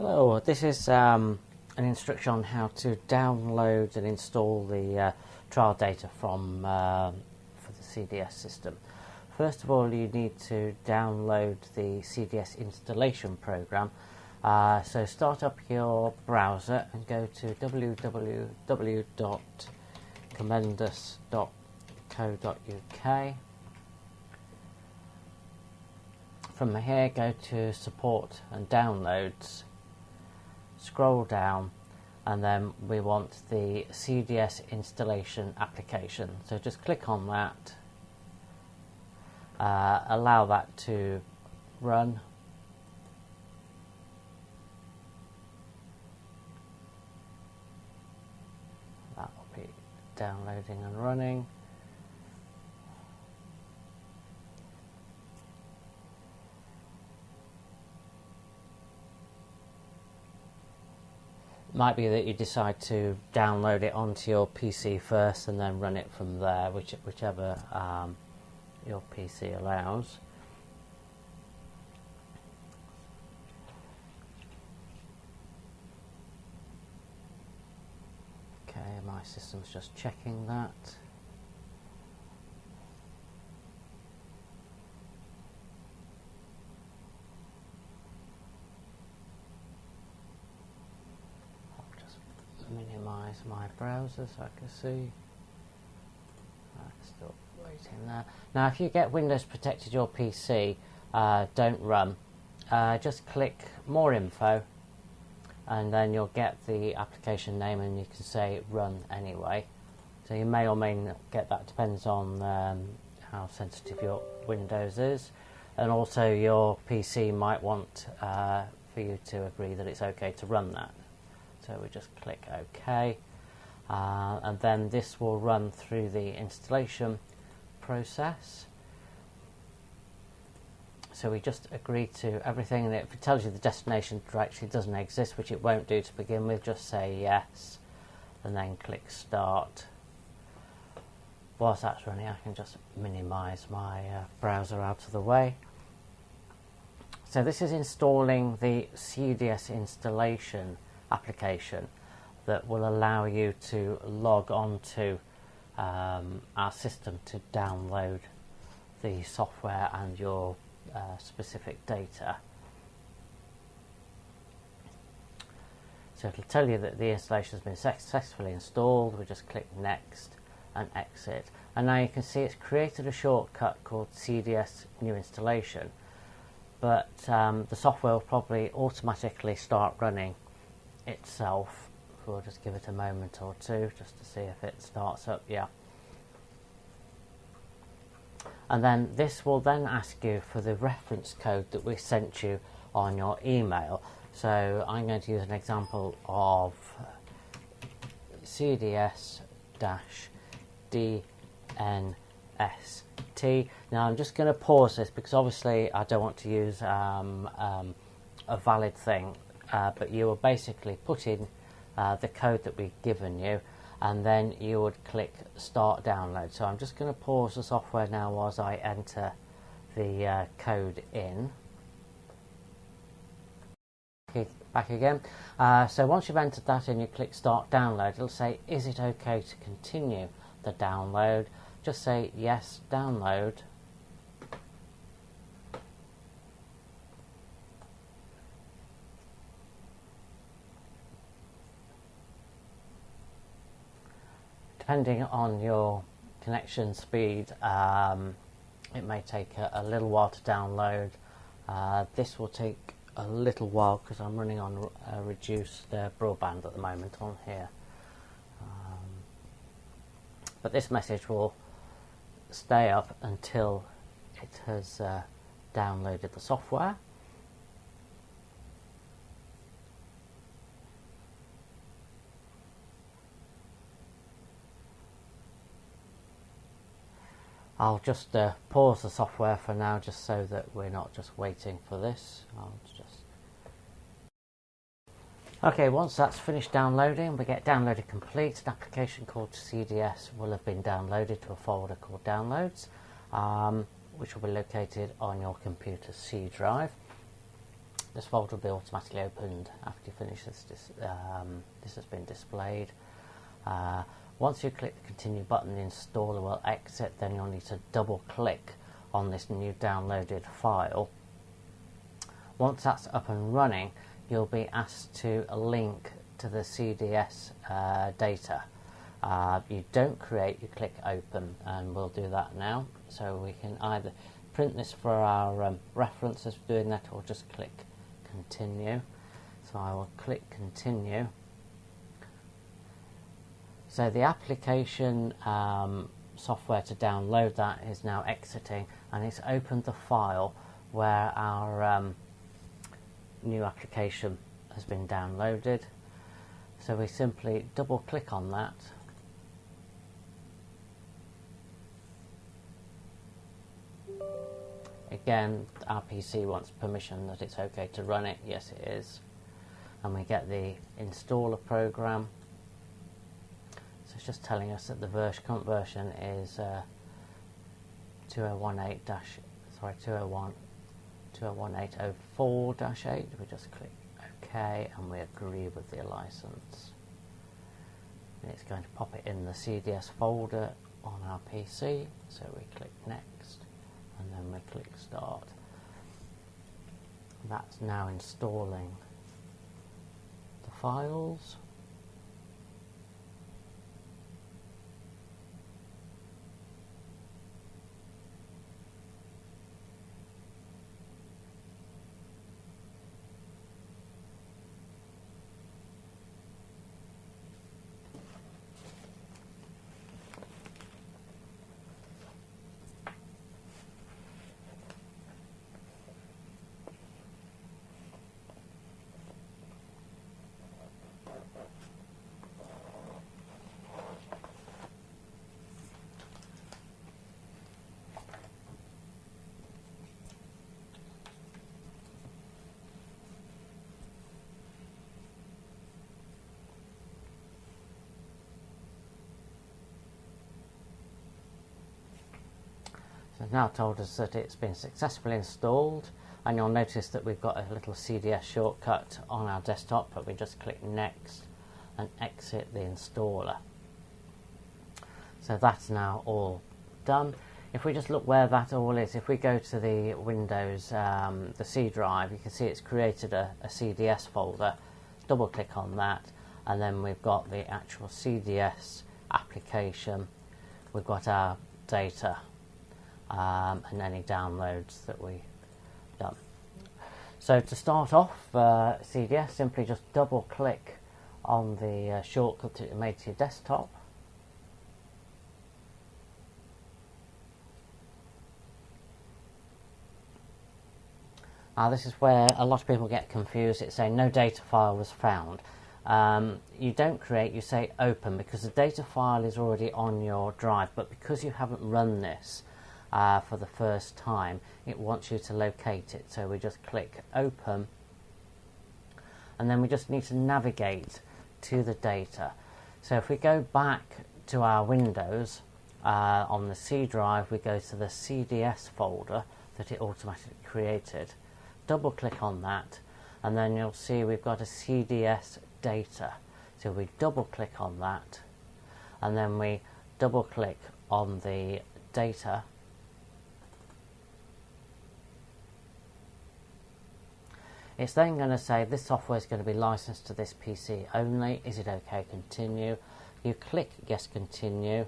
Hello, this is an instruction on how to download and install the trial data from for the CDS system. First of all, you need to download the CDS installation program. So start up your browser and go to www.commendus.co.uk. From here, go to support and downloads. Scroll down, and then we want the CDS installation application. So just click on that, allow that to run. That will be downloading and running. Might be that you decide to download it onto your PC first and then run it from there, whichever your PC allows. Okay, my system's just checking that. Minimize my browser so I can see. Still waiting there. Now, if you get Windows protected your PC, don't run. Just click More Info, and then you'll get the application name, and you can say Run anyway. So you may or may not get that. Depends on how sensitive your Windows is, and also your PC might want for you to agree that it's okay to run that. So we just click OK, and then this will run through the installation process. So we just agree to everything, and if it tells you the destination directory doesn't exist, which it won't do to begin with, just say yes, and then click Start. Whilst that's running, I can just minimize my browser out of the way. So this is installing the CDS installation application that will allow you to log on to our system to download the software and your specific data. So it'll tell you that the installation has been successfully installed. We just click Next and Exit, and now you can see it's created a shortcut called CDS New Installation, but the software will probably automatically start running itself. We'll just give it a moment or two just to see if it starts up. Yeah. And then this will then ask you for the reference code that we sent you on your email. So I'm going to use an example of CDS-DNST. Now I'm just going to pause this because obviously I don't want to use a valid thing. But you will basically put in the code that we've given you, and then you would click Start Download. So I'm just going to pause the software now as I enter the code in. Okay, back again. So once you've entered that in, you click Start Download. It'll say, is it okay to continue the download? Just say yes, download. Depending on your connection speed, it may take a little while to download. This will take a little while because I'm running on reduced broadband at the moment on here. But this message will stay up until it has downloaded the software. I'll just pause the software for now, just so that we're not just waiting for this. Okay, once that's finished downloading, we get downloaded complete. An application called CDS will have been downloaded to a folder called Downloads, which will be located on your computer's C drive. this folder will be automatically opened after you finish this. This has been displayed. Once you click the continue button, the installer will exit. Then you'll need to double click on this new downloaded file. Once that's up and running, you'll be asked to link to the CDS data. You don't create, you click open, and we'll do that now. So we can either print this for our reference as we're doing that, or just click continue. So I will click continue. So the application software to download that is now exiting, and it's opened the file where our new application has been downloaded. So we simply double click on that. Again, our PC wants permission that it's okay to run it. Yes, it is. And we get the installer program. So it's just telling us that the current version is 2018.04-8. We just click OK and we agree with the license. And it's going to pop it in the CDS folder on our PC. So we click next and then we click start. That's now installing the files. So it's now told us that it's been successfully installed, and you'll notice that we've got a little CDS shortcut on our desktop, but we just click next and exit the installer. So that's now all done. If we just look where that all is, if we go to the Windows, the C drive, you can see it's created a CDS folder. Double click on that, and then we've got the actual CDS application. We've got our data and any downloads that we've done. So to start off, CDS, simply just double click on the shortcut that you made to your desktop. Now this is where a lot of people get confused. It's saying no data file was found. You don't create, you say open, because the data file is already on your drive, but because you haven't run this for the first time, it wants you to locate it. So we just click open, and then we just need to navigate to the data. So if we go back to our Windows, on the C drive, we go to the CDS folder that it automatically created. Double click on that, and then you'll see we've got a CDS data. So we double click on that, and then we double click on the data. It's then going to say this software is going to be licensed to this PC only. Is it okay? Continue. You click yes, continue.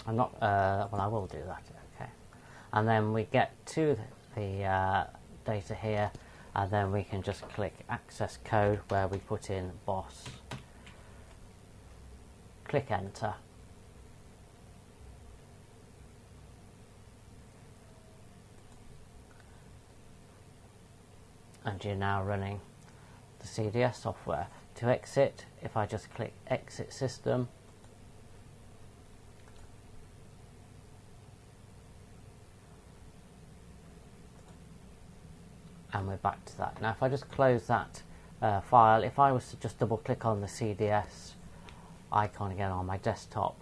I'm not, well, I will do that, okay. And then we get to the data here, and then we can just click access code where we put in BOSS. Click enter. And you're now running the CDS software. To exit, if I just click exit system, and we're back to that. Now if I just close that file, if I was to just double click on the CDS icon again on my desktop,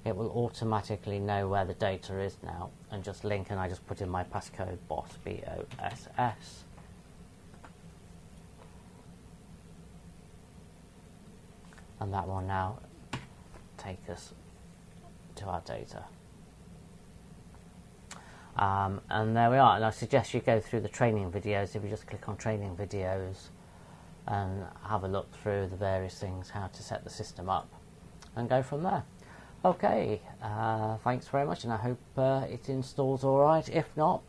it will automatically know where the data is now and just link, and I just put in my passcode BOSS, BOSS. And that will now take us to our data. And there we are, and I suggest you go through the training videos. If you just click on training videos and have a look through the various things, how to set the system up, and go from there. Okay, thanks very much, and I hope it installs all right. If not,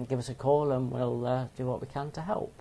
give us a call and we'll do what we can to help.